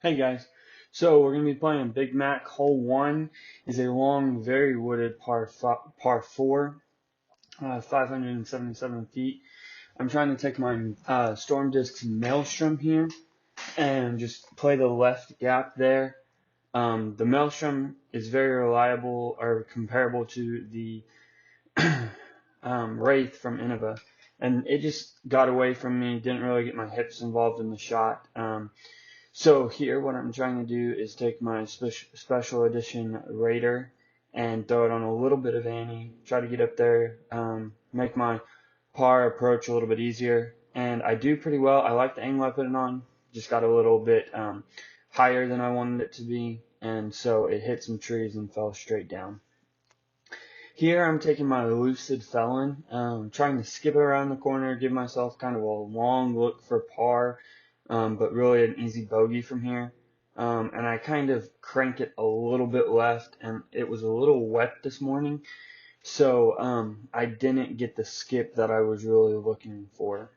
Hey guys, so we're going to be playing Big Mac. Hole 1 is a long, very wooded par 4, 577 feet. I'm trying to take my Storm Discs Maelstrom here and just play the left gap there. The Maelstrom is very reliable or comparable to the Wraith from Innova, and it just got away from me, didn't really get my hips involved in the shot. So here, what I'm trying to do is take my special edition Raider and throw it on a little bit of ante, try to get up there, make my par approach a little bit easier. And I do pretty well. I like the angle I put it on, just got a little bit higher than I wanted it to be, and so it hit some trees and fell straight down. Here I'm taking my Lucid Felon, trying to skip it around the corner, give myself kind of a long look for par, but really an easy bogey from here. And I kind of crank it a little bit left, and it was a little wet this morning, so I didn't get the skip that I was really looking for.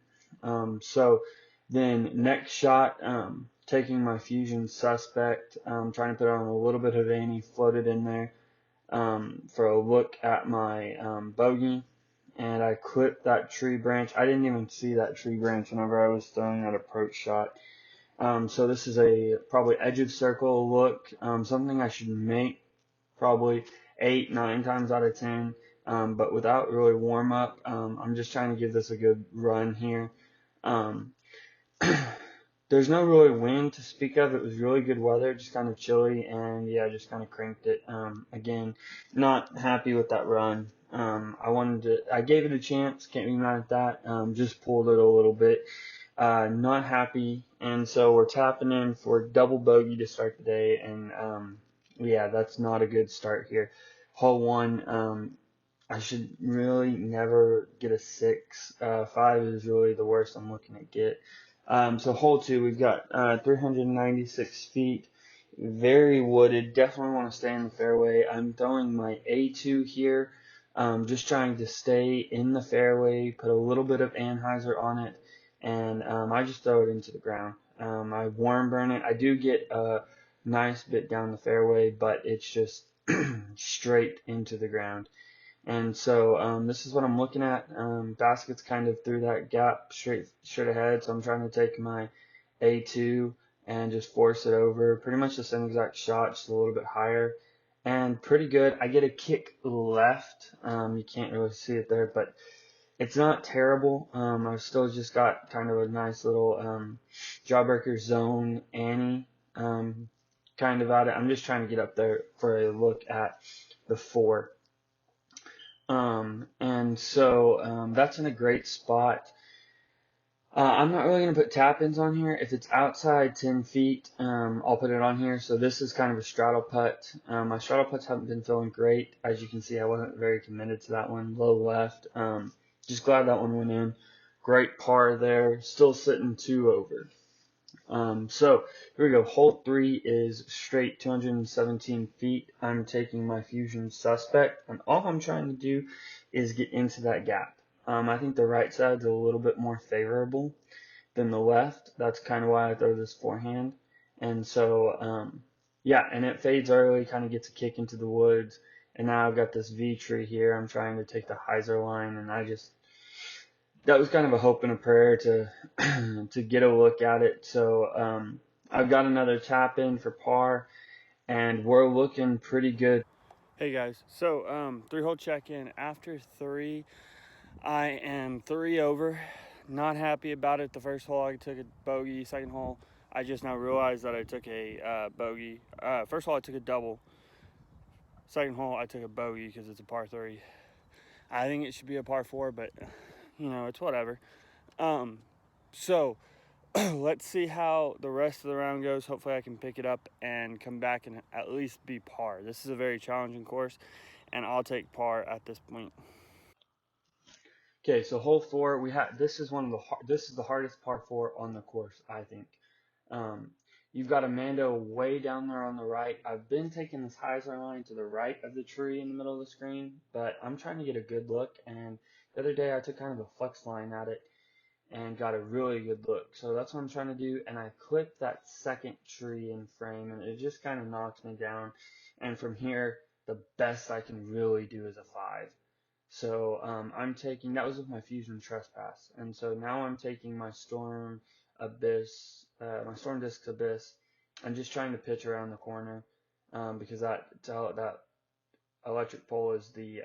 So then next shot, taking my Fusion Suspect, trying to put on a little bit of ante, floated in there for a look at my bogey, and I clipped that tree branch. I didn't even see that tree branch whenever I was throwing that approach shot. So this is a probably edge of circle look, something I should make probably 8, 9 times out of 10, but without really warm up. I'm just trying to give this a good run here. Um, There's no really wind to speak of. It was really good weather, just kind of chilly, and yeah, just kind of cranked it. Again, not happy with that run. I gave it a chance, can't be mad at that. Just pulled it a little bit. Not happy, and so we're tapping in for double bogey to start the day, and yeah, that's not a good start here. Hole 1, I should really never get a 6. 5 is really the worst I'm looking to get. So hole 2, we've got 396 feet, very wooded, definitely want to stay in the fairway. I'm throwing my A2 here, just trying to stay in the fairway, put a little bit of anhyzer on it, and I just throw it into the ground. I worm burn it. I do get a nice bit down the fairway, but it's just straight into the ground. And so this is what I'm looking at. Basket's kind of through that gap straight ahead. So I'm trying to take my A2 and just force it over. Pretty much the same exact shot, just a little bit higher. And pretty good. I get a kick left. You can't really see it there, but it's not terrible. I've still just got kind of a nice little jawbreaker zone ante kind of at it. I'm just trying to get up there for a look at the 4. And so that's in a great spot. I'm not really going to put tap-ins on here. If it's outside 10 feet, I'll put it on here. So this is kind of a straddle putt. My straddle putts haven't been feeling great. As you can see, I wasn't very committed to that one. Low left. Just glad that one went in. Great par there. Still sitting 2 over. So here we go. Hole 3 is straight 217 feet. I'm taking my Fusion Suspect, and all I'm trying to do is get into that gap. I think the right side's a little bit more favorable than the left. That's kind of why I throw this forehand. And so, yeah, and it fades early, kind of gets a kick into the woods. And now I've got this V tree here. I'm trying to take the hyzer line, and that was kind of a hope and a prayer to to get a look at it. So I've got another tap in for par, and we're looking pretty good. Hey guys, so 3-hole check-in. After 3, I am 3 over. Not happy about it. The first hole I took a bogey. Second hole, I just now realized that I took a bogey. First hole I took a double. Second hole I took a bogey because it's a par 3. I think it should be a par 4, but you know, it's whatever. So let's see how the rest of the round goes. Hopefully I can pick it up and come back and at least be par. This is a very challenging course, and I'll take par at this point. Okay, so hole 4, this is the hardest par 4 on the course, I think. You've got Amanda way down there on the right. I've been taking this hyzer line to the right of the tree in the middle of the screen, but I'm trying to get a good look, and the other day I took kind of a flex line at it, and got a really good look. So that's what I'm trying to do. And I clipped that second tree in frame, and it just kind of knocks me down. And from here, the best I can really do is a 5. So I'm taking, that was with my Fusion Trespass. And so now I'm taking my Storm Abyss, my Storm Disc Abyss. I'm just trying to pitch around the corner because that electric pole is the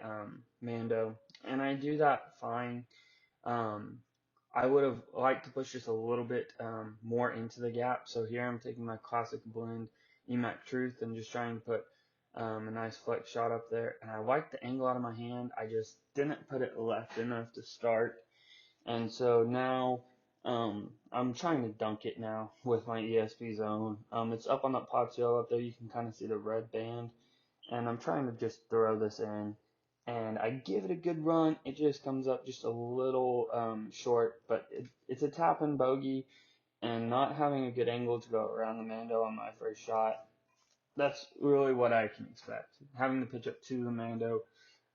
Mando. And I do that fine. Um, I would have liked to push just a little bit more into the gap. So here I'm taking my Classic Blend Mack Truth and just trying to put a nice flex shot up there. And I like the angle out of my hand. I just didn't put it left enough to start. And so now I'm trying to dunk it now with my ESP zone. It's up on that Pozio up there. You can kind of see the red band. And I'm trying to just throw this in. And I give it a good run. It just comes up just a little short, but it's a tap and bogey, and not having a good angle to go around the Mando on my first shot. That's really what I can expect. Having to pitch up to the Mando,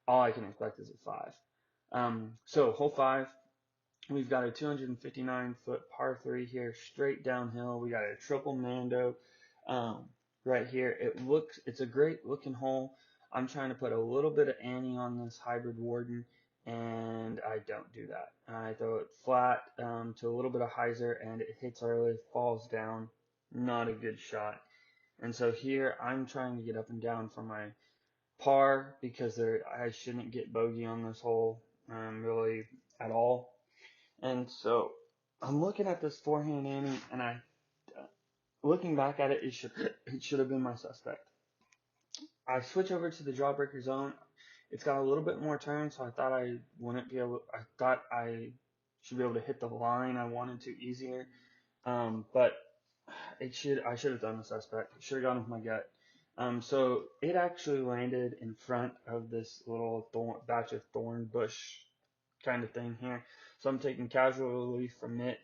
all I can expect is a 5. So hole 5, we've got a 259-foot par 3 here, straight downhill. We got a triple Mando right here. It's a great looking hole. I'm trying to put a little bit of Annie on this hybrid Warden, and I don't do that. I throw it flat to a little bit of hyzer, and it hits early, falls down. Not a good shot. And so here I'm trying to get up and down for my par because I shouldn't get bogey on this hole really at all. And so I'm looking at this forehand Annie, and looking back at it, it should have been my suspect. I switch over to the jawbreaker zone. It's got a little bit more turn, so I thought I should be able to hit the line I wanted to easier. But I should have done the suspect. Should have gone with my gut. So it actually landed in front of this little batch of thorn bush kind of thing here. So I'm taking casual relief from it,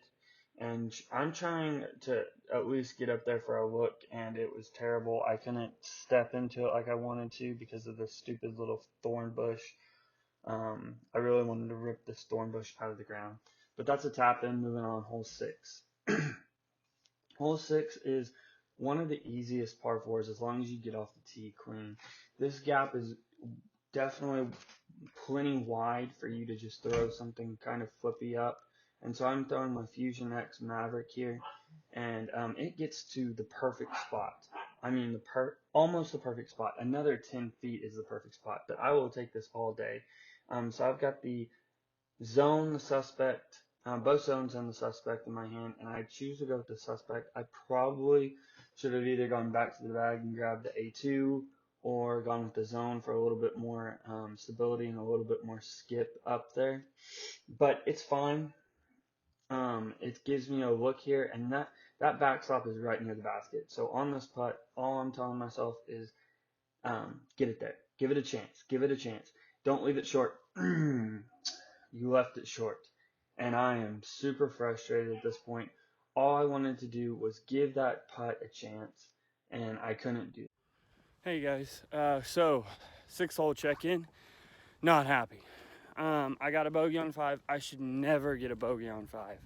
and I'm trying to at least get up there for a look, and it was terrible. I couldn't step into it like I wanted to because of this stupid little thorn bush. I really wanted to rip this thorn bush out of the ground. But that's a tap in. Moving on, hole 6. Hole 6 is one of the easiest par 4s as long as you get off the tee clean. This gap is definitely plenty wide for you to just throw something kind of flippy up. And so I'm throwing my Fusion X Maverick here, and it gets to the perfect spot. I mean, almost the perfect spot. Another 10 feet is the perfect spot, but I will take this all day. So I've got the zone, the suspect, both zones and the suspect in my hand, and I choose to go with the suspect. I probably should have either gone back to the bag and grabbed the A2 or gone with the zone for a little bit more stability and a little bit more skip up there. But it's fine. It gives me a look here, and that backstop is right near the basket. So on this putt, all I'm telling myself is get it there. Give it a chance. Give it a chance. Don't leave it short. You left it short. And I am super frustrated at this point. All I wanted to do was give that putt a chance, and I couldn't do it. Hey guys, so 6-hole check-in, not happy. I got a bogey on 5. I should never get a bogey on 5.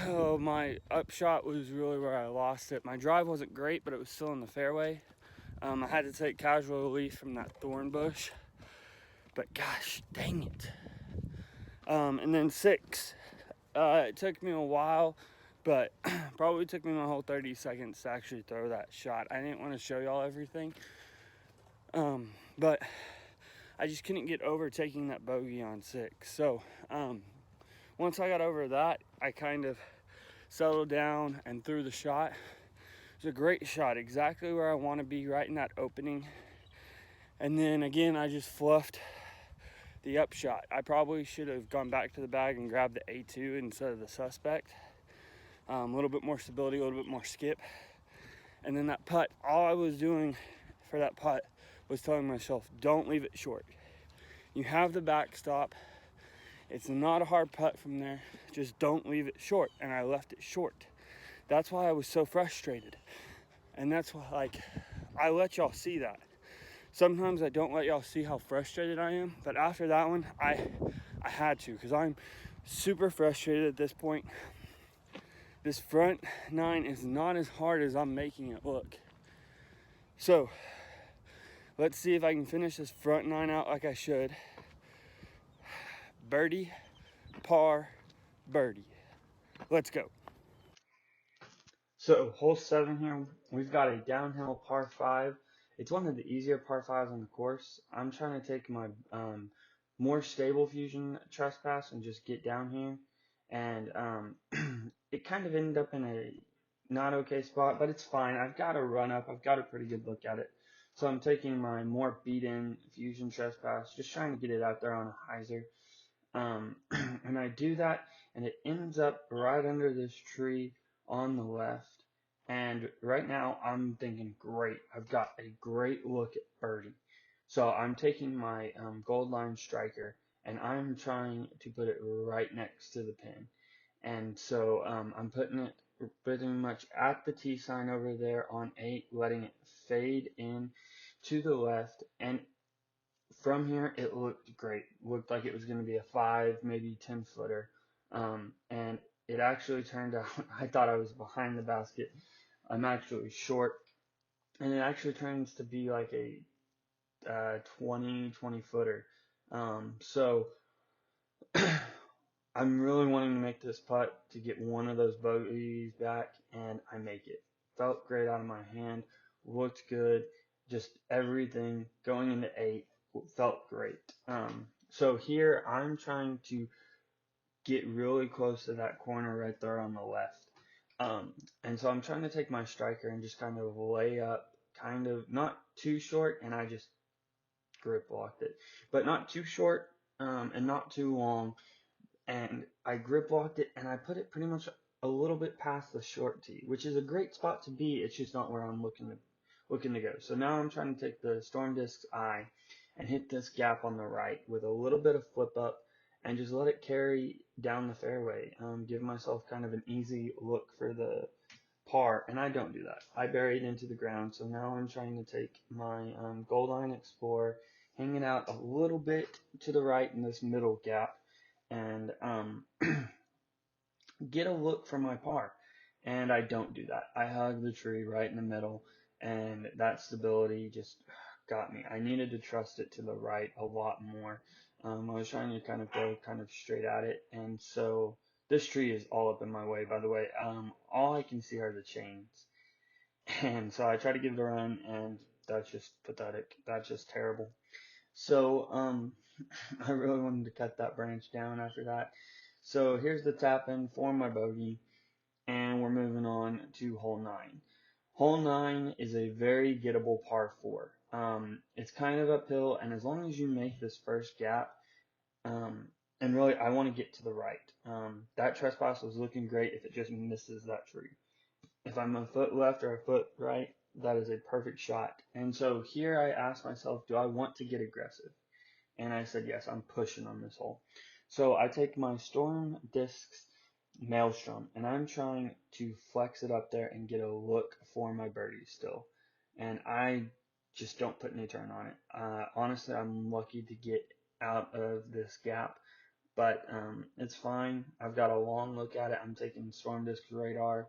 Oh, my upshot was really where I lost it. My drive wasn't great, but it was still in the fairway. I had to take casual relief from that thorn bush, but gosh, dang it. And then 6, it took me a while, but probably took me my whole 30 seconds to actually throw that shot. I didn't want to show y'all everything, but I just couldn't get over taking that bogey on 6. So once I got over that, I kind of settled down and threw the shot. It was a great shot, exactly where I want to be, right in that opening. And then again, I just fluffed the upshot. I probably should have gone back to the bag and grabbed the A2 instead of the suspect. A little bit more stability, a little bit more skip. And then that putt, all I was doing for that putt was telling myself, don't leave it short. You have the backstop. It's not a hard putt from there. Just don't leave it short. And I left it short. That's why I was so frustrated. And that's why, I let y'all see that. Sometimes I don't let y'all see how frustrated I am, but after that one, I had to, because I'm super frustrated at this point. This front 9 is not as hard as I'm making it look. So let's see if I can finish this front 9 out like I should. Birdie, par, birdie. Let's go. So hole 7 here, we've got a downhill par 5. It's one of the easier par 5s on the course. I'm trying to take my more stable fusion trespass and just get down here. And it kind of ended up in a not okay spot, but it's fine. I've got a run up. I've got a pretty good look at it. So I'm taking my more beat-in fusion trespass, just trying to get it out there on a hyzer. And I do that, and it ends up right under this tree on the left. And right now, I'm thinking, great, I've got a great look at birdie. So I'm taking my gold line striker, and I'm trying to put it right next to the pin. And so I'm putting it pretty much at the T sign over there on 8, letting it fade in to the left. And from here, it looked great. Looked like it was going to be a 5, maybe 10 footer. And it actually turned out, I thought I was behind the basket. I'm actually short. And it actually turns to be like a 20 footer. So I'm really wanting to make this putt to get one of those bogeys back, and I make it. Felt great out of my hand, looked good, just everything going into 8 felt great. So here I'm trying to get really close to that corner right there on the left. And so I'm trying to take my striker and just kind of lay up, kind of not too short, and I just grip locked it, but not too short, and not too long, and I grip locked it, and I put it pretty much a little bit past the short tee, which is a great spot to be. It's just not where I'm looking to go. So now I'm trying to take the Storm Disc's eye and hit this gap on the right with a little bit of flip up and just let it carry down the fairway. Give myself kind of an easy look for the par, and I don't do that. I bury it into the ground. So now I'm trying to take my Gold Line Explorer, hang it out a little bit to the right in this middle gap, and get a look for my par. And I don't do that. I hug the tree right in the middle, and that stability just got me. I needed to trust it to the right a lot more. I was trying to kind of go kind of straight at it, and so this tree is all up in my way, by the way. All I can see are the chains. And so I try to give it a run, and that's just pathetic. That's just terrible. So, I really wanted to cut that branch down after that. So here's the tap in for my bogey, and we're moving on to hole 9. Hole 9 is a very gettable par 4. It's kind of uphill, and as long as you make this first gap, and really I want to get to the right. That trespass was looking great if it just misses that tree. If I'm a foot left or a foot right, that is a perfect shot. And so here I asked myself, do I want to get aggressive? And I said, yes, I'm pushing on this hole. So I take my Storm Discs Maelstrom, and I'm trying to flex it up there and get a look for my birdie still. And I just don't put any turn on it. Honestly, I'm lucky to get out of this gap, but it's fine. I've got a long look at it. I'm taking Storm Disc Radar.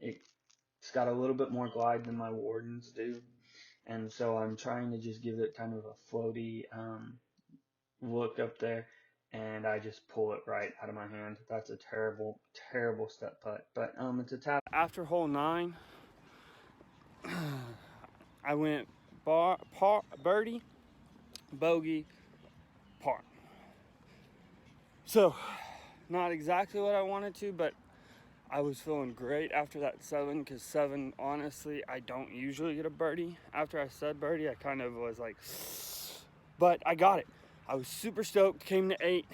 It's got a little bit more glide than my Wardens do, and so I'm trying to just give it kind of a floaty look up there, and I just pull it right out of my hand. That's a terrible, terrible step putt, but it's a tap. After hole 9, I went birdie, bogey, par. So, not exactly what I wanted to, but I was feeling great after that 7, because 7, honestly, I don't usually get a birdie. After I said birdie, I kind of was like, but I got it. I was super stoked, came to 8,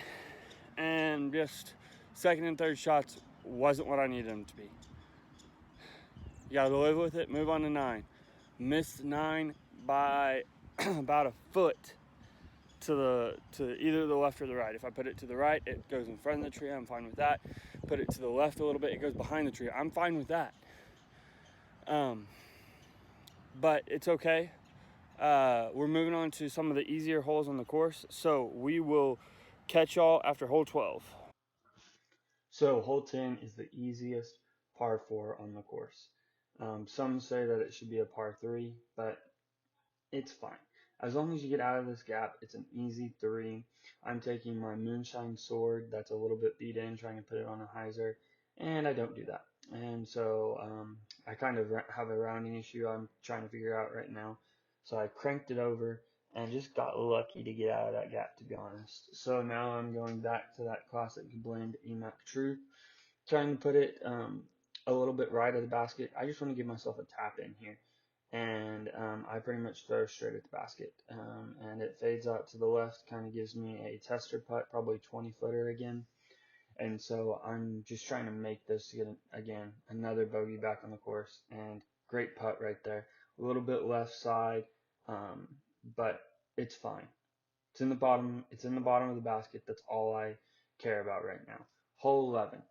and just second and third shots wasn't what I needed them to be. You gotta live with it, move on to 9. Missed 9 by about a foot to either the left or the right. If I put it to the right, it goes in front of the tree. I'm fine with that. Put it to the left a little bit, it goes behind the tree. I'm fine with that. But it's okay. we're moving on to some of the easier holes on the course. So we will catch y'all after hole 12. So hole 10 is the easiest par 4 on the course. Some say that it should be a par 3, but it's fine. As long as you get out of this gap, it's an easy 3. I'm taking my moonshine sword that's a little bit beat in, trying to put it on a hyzer, and I don't do that. And so I kind of have a rounding issue I'm trying to figure out right now. So I cranked it over and just got lucky to get out of that gap, to be honest. So now I'm going back to that classic blend Mack Truth, trying to put it a little bit right of the basket. I just want to give myself a tap in here. And I pretty much throw straight at the basket. And it fades out to the left, kind of gives me a tester putt, probably 20 footer again. And so I'm just trying to make this get, again, another bogey back on the course. And great putt right there. A little bit left side, but it's fine. It's in the bottom. It's in the bottom of the basket. That's all I care about right now. Hole 11.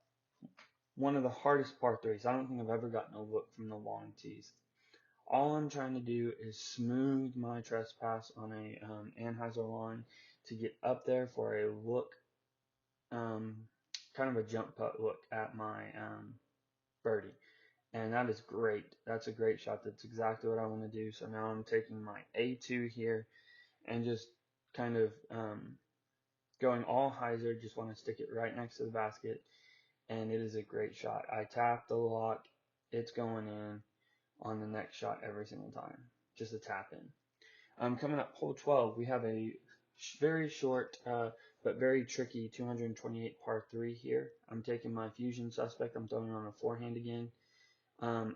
One of the hardest par threes. I don't think I've ever gotten a look from the long tees. All I'm trying to do is smooth my trespass on a Anheuser line to get up there for a look, kind of a jump putt look at my birdie. And that is great. That's a great shot. That's exactly what I want to do. So now I'm taking my A2 here and just kind of going all hyzer. Just want to stick it right next to the basket. And it is a great shot. I tap the lock. It's going in on the next shot every single time. Just a tap in. Coming up hole 12, we have a very short but very tricky 228 par 3 here. I'm taking my fusion suspect. I'm throwing on a forehand again.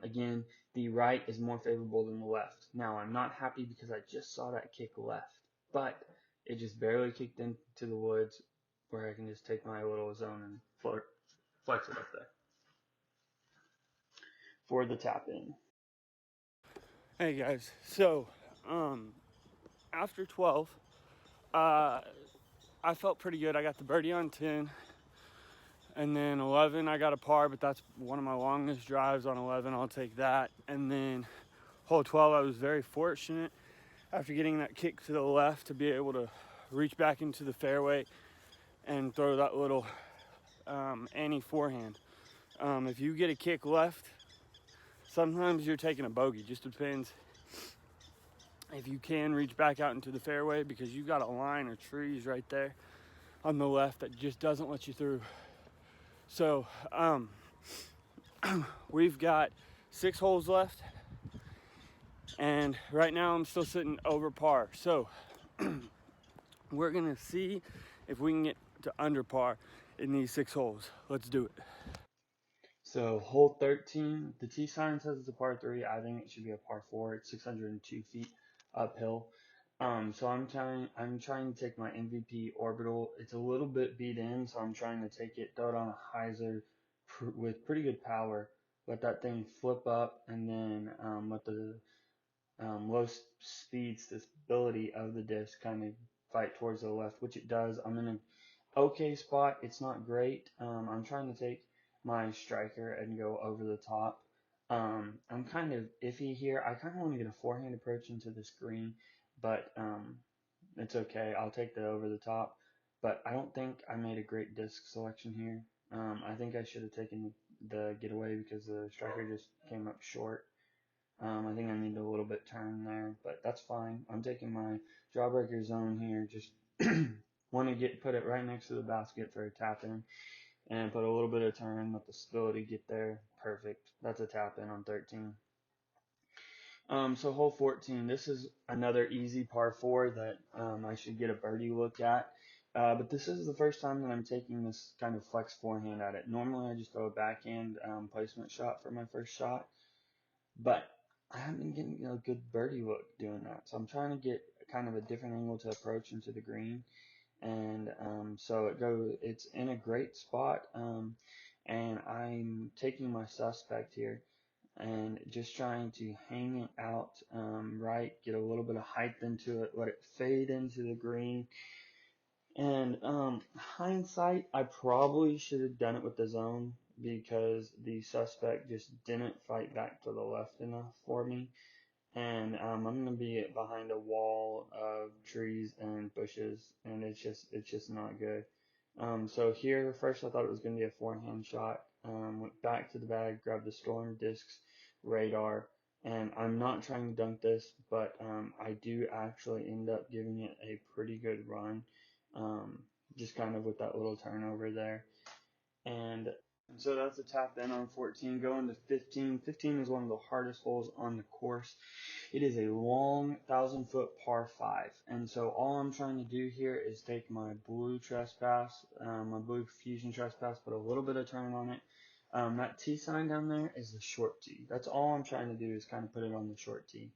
Again, the right is more favorable than the left. Now, I'm not happy because I just saw that kick left, but it just barely kicked into the woods where I can just take my little zone and flex it up there for the tap in. Hey guys, so after 12, I felt pretty good. I got the birdie on 10, and then 11 I got a par, but that's one of my longest drives on 11. I'll take that. And then hole 12, I was very fortunate after getting that kick to the left to be able to reach back into the fairway and throw that little Annie forehand. If you get a kick left, sometimes you're taking a bogey. Just depends if you can reach back out into the fairway, because you've got a line of trees right there on the left that just doesn't let you through. So we've got 6 holes left, and right now I'm still sitting over par. So we're gonna see if we can get to under par in these 6 holes. Let's do it. So hole 13, the tee sign says it's a par 3. I think it should be a par 4. It's 602 feet uphill. So I'm trying to take my MVP orbital. It's a little bit beat in, so I'm trying to take it, throw it on a hyzer with pretty good power. Let that thing flip up, and then let the low speed stability of the disc kind of fight towards the left, which it does. I'm in an okay spot. It's not great. I'm trying to take my striker and go over the top. I'm kind of iffy here. I kind of want to get a forehand approach into this green, but it's okay. I'll take the over the top. But I don't think I made a great disc selection here. I think I should have taken the getaway because the striker just came up short. I think I need a little bit turn there, but that's fine. I'm taking my jawbreaker zone here. Just want to put it right next to the basket for a tap in, and put a little bit of turn, let the stability get there. Perfect. That's a tap in on 13. So hole 14. This is another easy par 4 that I should get a birdie look at. But this is the first time that I'm taking this kind of flex forehand at it. Normally I just throw a backhand placement shot for my first shot, but I haven't been getting a good birdie look doing that. So I'm trying to get kind of a different angle to approach into the green. And so it's in a great spot. And I'm taking my suspect here and just trying to hang it out right, get a little bit of height into it, let it fade into the green. And hindsight, I probably should have done it with the zone because the suspect just didn't fight back to the left enough for me. and I'm gonna be behind a wall of trees and bushes, and it's just not good. So here, first I thought it was gonna be a forehand shot. Went back to the bag, grabbed the Storm Discs radar, and I'm not trying to dunk this, but I do actually end up giving it a pretty good run, just kind of with that little turnover there. And so that's a tap in on 14. Going to 15. 15 is one of the hardest holes on the course. It is a long 1,000-foot par 5. And so all I'm trying to do here is take my blue trespass, my blue fusion trespass, put a little bit of turn on it. That T sign down there is the short tee. That's all I'm trying to do is kind of put it on the short tee.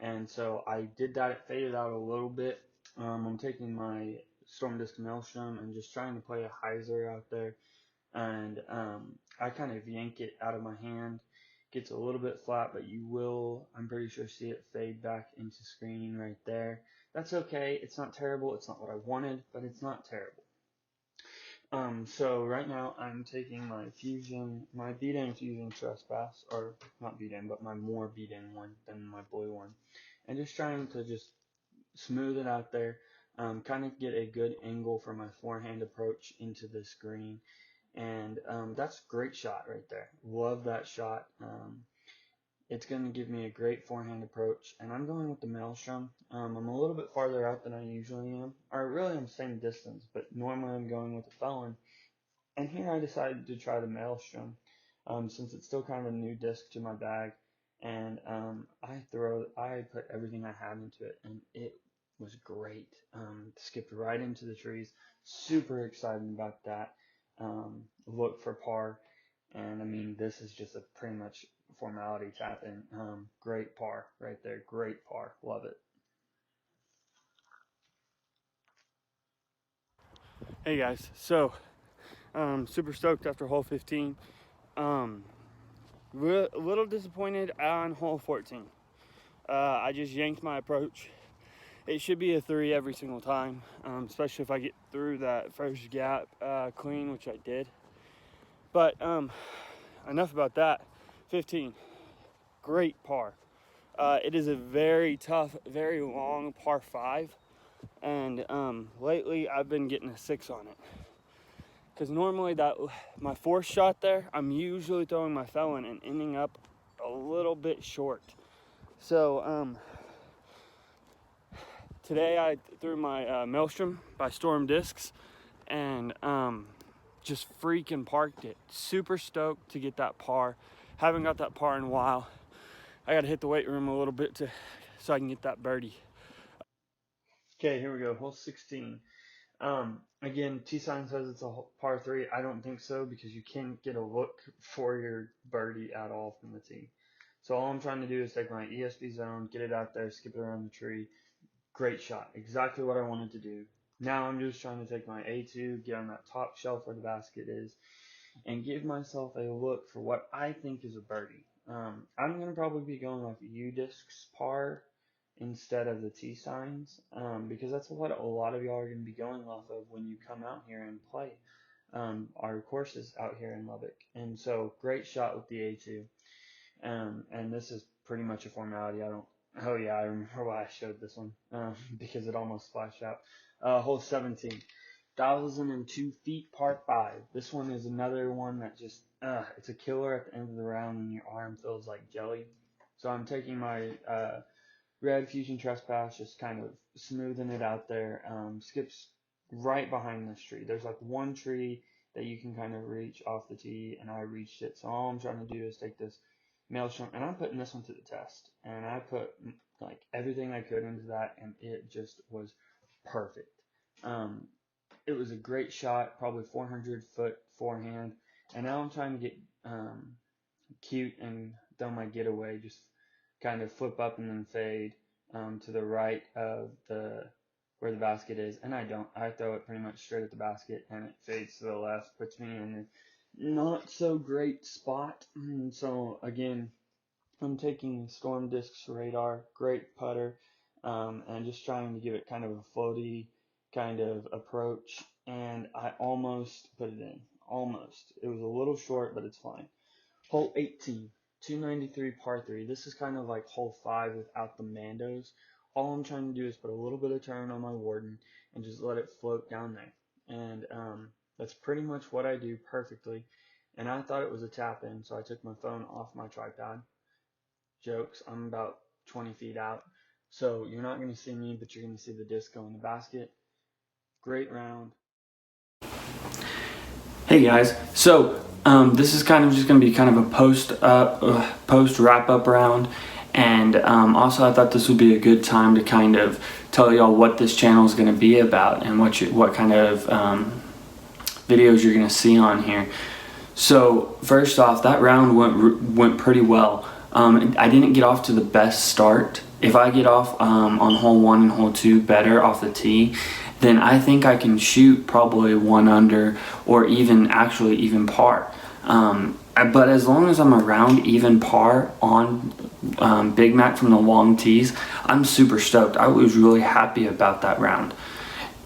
And so I did that. It faded out a little bit. I'm taking my Storm Disc Maelstrom and just trying to play a hyzer out there, and I kind of yank it out of my hand. Gets a little bit flat, but you will, I'm pretty sure, see it fade back into screen right there. That's okay. It's not terrible. It's not what I wanted, but it's not terrible. So right now I'm taking my Fusion, my beat-in Fusion Trespass, or not beat-in, but my more beat-in one than my blue one, and just trying to just smooth it out there, kind of get a good angle for my forehand approach into this green. And that's a great shot right there. Love that shot. It's going to give me a great forehand approach, and I'm going with the Maelstrom. I'm a little bit farther out than I usually am, or really I'm the same distance, but normally I'm going with the Felon. And here I decided to try the Maelstrom, since it's still kind of a new disc to my bag, and I put everything I had into it, and it was great. Skipped right into the trees. Super excited about that. Look for par, and I mean this is just a pretty much formality tap in. Great par right there. Great par. Love it. Hey guys, so super stoked after hole 15. Um, a little disappointed on hole 14. I just yanked my approach. It should be a 3 every single time, especially if I get through that first gap clean, which I did. But enough about that. 15, great par. It is a very tough, very long par 5, and lately I've been getting a 6 on it. Because normally my fourth shot there, I'm usually throwing my Felon and ending up a little bit short. So today I threw my Maelstrom by Storm Discs and just freaking parked it. Super stoked to get that par. Haven't got that par in a while. I got to hit the weight room a little bit so I can get that birdie. Okay, here we go. Hole 16. Again, T sign says it's a par 3. I don't think so because you can't get a look for your birdie at all from the tee. So all I'm trying to do is take my ESP zone, get it out there, skip it around the tree. Great shot. Exactly what I wanted to do. Now I'm just trying to take my A2, get on that top shelf where the basket is, and give myself a look for what I think is a birdie. I'm going to probably be going off U-Discs par instead of the T signs, because that's what a lot of y'all are going to be going off of when you come out here and play our courses out here in Lubbock. And so, great shot with the A2. And this is pretty much a formality. Oh yeah, I remember why I showed this one, because it almost splashed out. Hole 17. 1,002 feet, par 5. This one is another one that just, it's a killer at the end of the round when your arm feels like jelly. So I'm taking my red Fusion Trespass, just kind of smoothing it out there. Skips right behind this tree. There's like one tree that you can kind of reach off the tee, and I reached it. So all I'm trying to do is take this Maelstrom, and I'm putting this one to the test. And I put like everything I could into that, and it just was perfect. It was a great shot, probably 400-foot forehand. And now I'm trying to get cute and throw my getaway, just kind of flip up and then fade to the right of the where the basket is. And I don't. I throw it pretty much straight at the basket, and it fades to the left, puts me in a not so great spot. So again, I'm taking Storm Discs Radar, great putter, and just trying to give it kind of a floaty kind of approach, and I almost put it in. Almost. It was a little short, but it's fine. Hole 18. 293 par 3. This is kind of like hole 5 without the Mandos. All I'm trying to do is put a little bit of turn on my Warden and just let it float down there. And that's pretty much what I do perfectly. And I thought it was a tap in, so I took my phone off my tripod. Jokes, I'm about 20 feet out. So you're not going to see me, but you're going to see the disc go in the basket. Great round. Hey guys, so this is kind of just going to be kind of a post wrap up round, and also I thought this would be a good time to kind of tell y'all what this channel is going to be about and what kind of videos you're going to see on here. So first off, that round went pretty well. I didn't get off to the best start. If I get off on hole 1 and hole 2 better off the tee, then I think I can shoot probably 1 under or even par. But as long as I'm around even par on Big Mac from the long tees, I'm super stoked. I was really happy about that round.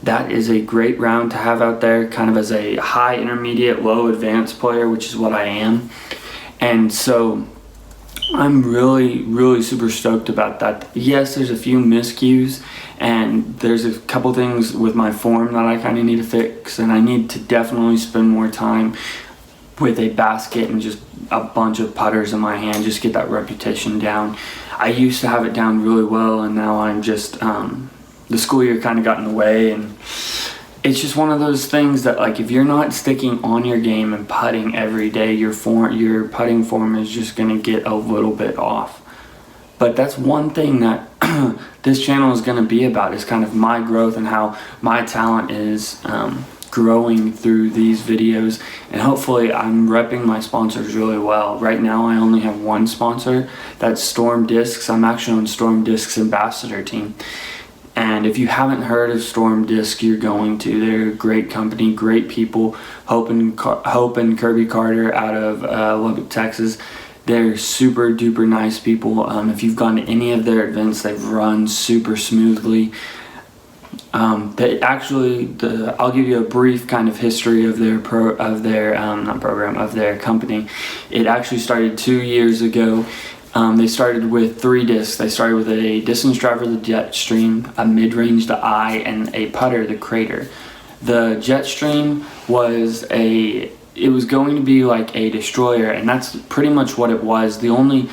That is a great round to have out there, kind of as a high intermediate, low advanced player, which is what I am. And so I'm really super stoked about that. Yes, there's a few miscues, and there's a couple things with my form that I kind of need to fix, and I need to definitely spend more time with a basket and just a bunch of putters in my hand, just get that repetition down. I used to have it down really well, and now I'm just the school year kind of got in the way, and it's just one of those things that, like, if you're not sticking on your game and putting every day, your putting form is just going to get a little bit off. But that's one thing that this channel is going to be about, is kind of my growth and how my talent is growing through these videos. And hopefully I'm repping my sponsors really well. Right now I only have one sponsor, that's Storm Discs. I'm actually on Storm Discs ambassador team. And if you haven't heard of Storm Disc, you're going to. They're a great company, great people. Hope and Kirby Carter out of Lubbock, Texas. They're super duper nice people. If you've gone to any of their events, they've run super smoothly. I'll give you a brief kind of history of their company. It actually started 2 years ago. They started with 3 discs. They started with a distance driver, the Jetstream, a mid-range, the Eye, and a putter, the Crater. The Jetstream was going to be like a destroyer, and that's pretty much what it was. The only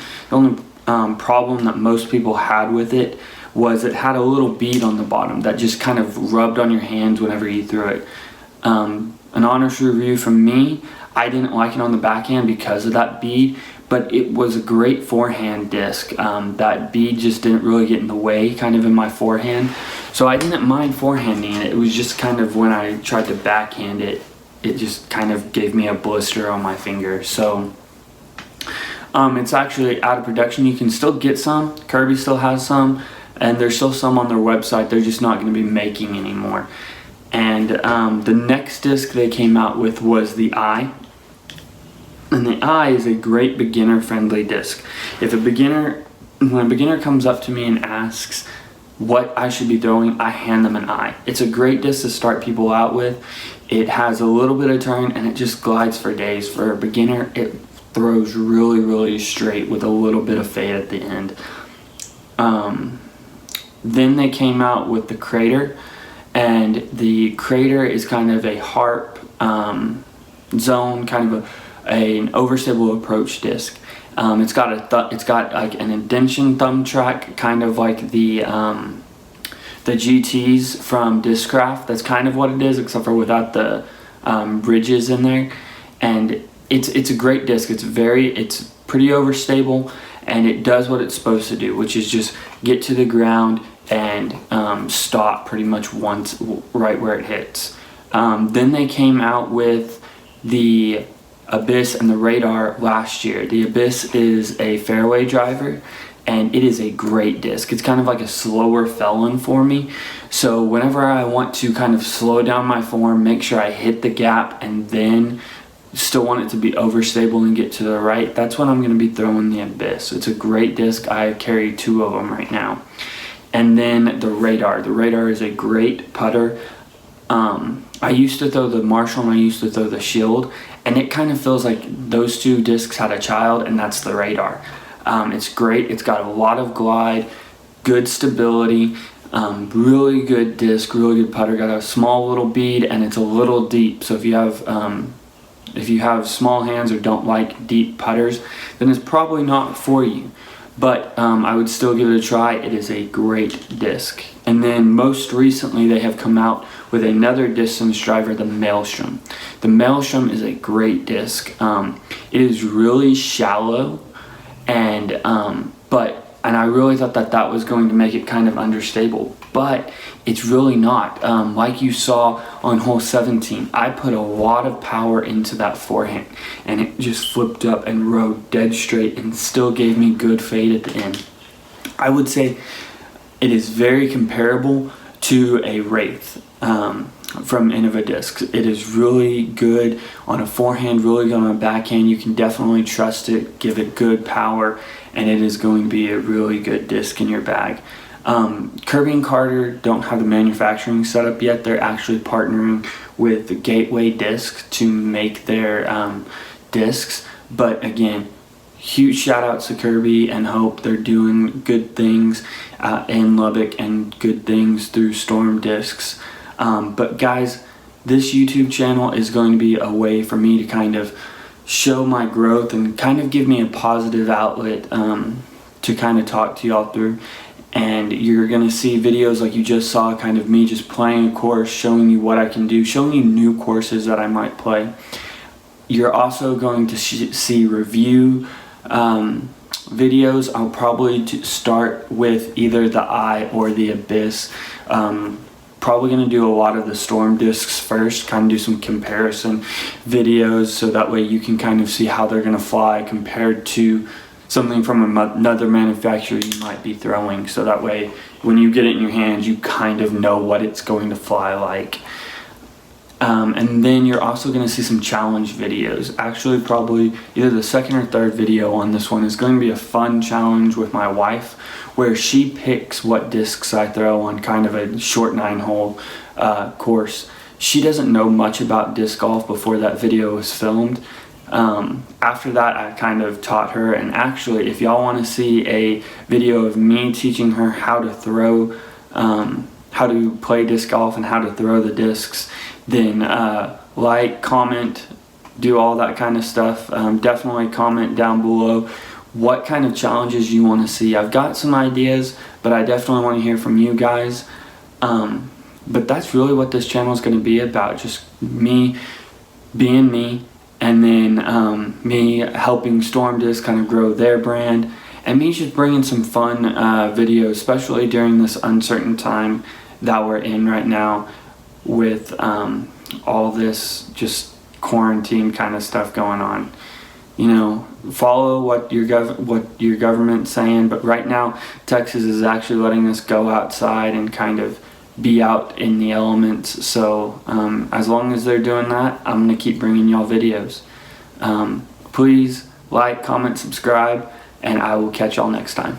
problem that most people had with it was it had a little bead on the bottom that just kind of rubbed on your hands whenever you threw it. An honest review from me, I didn't like it on the backhand because of that bead, but it was a great forehand disc. That bead just didn't really get in the way kind of in my forehand, so I didn't mind forehanding it. It was just kind of when I tried to backhand it, it just kind of gave me a blister on my finger. So it's actually out of production. You can still get some. Kirby still has some, and there's still some on their website. They're just not going to be making anymore. And the next disc they came out with was the Eye. And the Eye is a great beginner-friendly disc. When a beginner comes up to me and asks what I should be throwing, I hand them an Eye. It's a great disc to start people out with. It has a little bit of turn, and it just glides for days. For a beginner, it throws really straight with a little bit of fade at the end. Then they came out with the Crater, and the Crater is kind of a harp zone, kind of an overstable approach disc. It's got like an indention thumb track, kind of like the GTs from Discraft. That's kind of what it is, except for without the ridges in there. And it's a great disc. It's pretty overstable, and it does what it's supposed to do, which is just get to the ground and stop pretty much once right where it hits. Then they came out with the Abyss and the Radar last year. The Abyss is a fairway driver, and it is a great disc. It's kind of like a slower felon for me. So whenever I want to kind of slow down my form, make sure I hit the gap, and then still want it to be overstable and get to the right, that's when I'm going to be throwing the Abyss. It's a great disc. I carry 2 of them right now. And then the Radar. The Radar is a great putter. I used to throw the Marshall and I used to throw the Shield, and it kind of feels like those two discs had a child, and that's the Radar. It's great. It's got a lot of glide, good stability, really good disc, really good putter. Got a small little bead, and it's a little deep. So if you have small hands or don't like deep putters, then it's probably not for you. But I would still give it a try. It is a great disc. And then most recently they have come out with another distance driver, the Maelstrom. The Maelstrom is a great disc. It is really shallow, and I really thought that was going to make it kind of understable, but it's really not. Like you saw on hole 17, I put a lot of power into that forehand, and it just flipped up and rode dead straight and still gave me good fade at the end. I would say it is very comparable to a Wraith from Innova Discs. It is really good on a forehand, really good on a backhand. You can definitely trust it, give it good power, and it is going to be a really good disc in your bag. Kirby and Carter don't have the manufacturing set up yet. They're actually partnering with the Gateway Disc to make their discs. But again, huge shout outs to Kirby and Hope. They're doing good things in Lubbock and good things through Storm Discs. But guys, this YouTube channel is going to be a way for me to kind of show my growth and kind of give me a positive outlet to kind of talk to y'all through. And you're going to see videos like you just saw, kind of me just playing a course, showing you what I can do, showing you new courses that I might play. You're also going to see review videos. I'll probably start with either the Eye or the Abyss. Probably going to do a lot of the Storm Discs first, kind of do some comparison videos, so that way you can kind of see how they're going to fly compared to something from another manufacturer you might be throwing, so that way when you get it in your hands you kind of know what it's going to fly like. And then you're also going to see some challenge videos. Actually, probably either the second or third video on this one is going to be a fun challenge with my wife, where she picks what discs I throw on kind of a short 9-hole course. She doesn't know much about disc golf before that video was filmed. After that, I kind of taught her, and actually, if y'all want to see a video of me teaching her how to throw, how to play disc golf and how to throw the discs, then like, comment, do all that kind of stuff. Definitely comment down below what kind of challenges you want to see. I've got some ideas, but I definitely want to hear from you guys. But that's really what this channel is going to be about, just me being me, and then me helping Storm Disc kind of grow their brand, and me just bringing some fun videos, especially during this uncertain time that we're in right now with all this just quarantine kind of stuff going on. You know, follow what your government's saying, but right now Texas is actually letting us go outside and kind of be out in the elements. So as long as they're doing that, I'm gonna keep bringing y'all videos. Please like, comment, subscribe, and I will catch y'all next time.